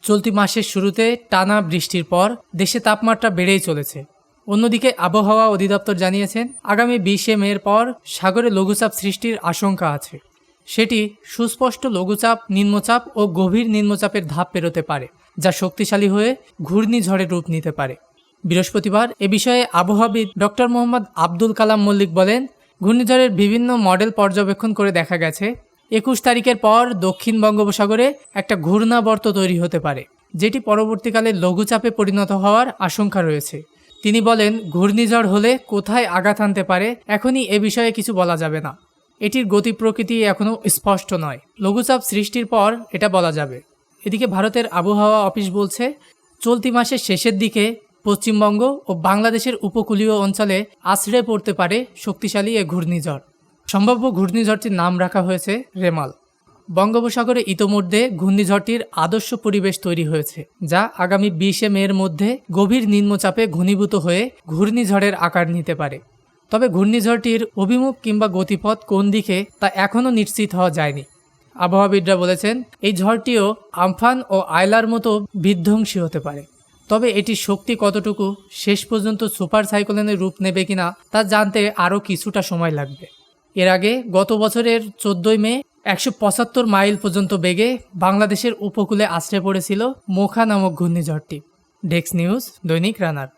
চলতি মাসের শুরুতে টানা বৃষ্টির পর দেশে তাপমাত্রা বেড়েই চলেছে। অন্যদিকে আবহাওয়া অধিদপ্তর জানিয়েছেন আগামী 20শে মের পর সাগরে লঘুচাপ সৃষ্টির আশঙ্কা আছে। সেটি সুস্পষ্ট লঘুচাপ, নিম্নচাপ ও গভীর নিম্নচাপের ধাপ পেরোতে পারে, যা শক্তিশালী হয়ে ঘূর্ণিঝড়ের রূপ নিতে পারে। বৃহস্পতিবার এ বিষয়ে আবহাওয়াবিদ ডক্টর মোহাম্মদ আব্দুল কালাম মল্লিক বলেন, ঘূর্ণিঝড়ের বিভিন্ন মডেল পর্যবেক্ষণ করে দেখা গেছে 21 তারিখের পর দক্ষিণ বঙ্গোপসাগরে একটা ঘূর্ণাবর্ত তৈরি হতে পারে, যেটি পরবর্তীকালে লঘুচাপে পরিণত হওয়ার আশঙ্কা রয়েছে। তিনি বলেন, ঘূর্ণিঝড় হলে কোথায় আঘাত আনতে পারে এখনই এ বিষয়ে কিছু বলা যাবে না। এটির গতি প্রকৃতি এখনও স্পষ্ট নয়। লঘুচাপ সৃষ্টির পর এটা বলা যাবে। এদিকে ভারতের আবহাওয়া অফিস বলছে, চলতি মাসের শেষের দিকে পশ্চিমবঙ্গ ও বাংলাদেশের উপকূলীয় অঞ্চলে আছড়ে পড়তে পারে শক্তিশালী এ ঘূর্ণিঝড়। সম্ভাব্য ঘূর্ণিঝড়টির নাম রাখা হয়েছে রেমাল। বঙ্গোপসাগরে ইতোমধ্যে ঘূর্ণিঝড়টির আদর্শ পরিবেশ তৈরি হয়েছে, যা আগামী 20শে মের মধ্যে গভীর নিম্নচাপে ঘনীভূত হয়ে ঘূর্ণিঝড়ের আকার নিতে পারে। তবে ঘূর্ণিঝড়টির অভিমুখ কিংবা গতিপথ কোন দিকে তা এখনও নিশ্চিত হওয়া যায়নি। আবহাওয়াবিদরা বলেছেন, এই ঝড়টিও আমফান ও আয়লার মতো বিধ্বংসী হতে পারে। তবে এটির শক্তি কতটুকু, শেষ পর্যন্ত সুপার সাইক্লোনের রূপ নেবে কিনা তা জানতে আরও কিছুটা সময় লাগবে। এর আগে গত বছরের 14 মে 175 মাইল পর্যন্ত বেগে বাংলাদেশের উপকূলে আছড়ে পড়েছিল মোখা নামক ঘূর্ণিঝড়টি। ডেস্ক নিউজ, দৈনিক রানার।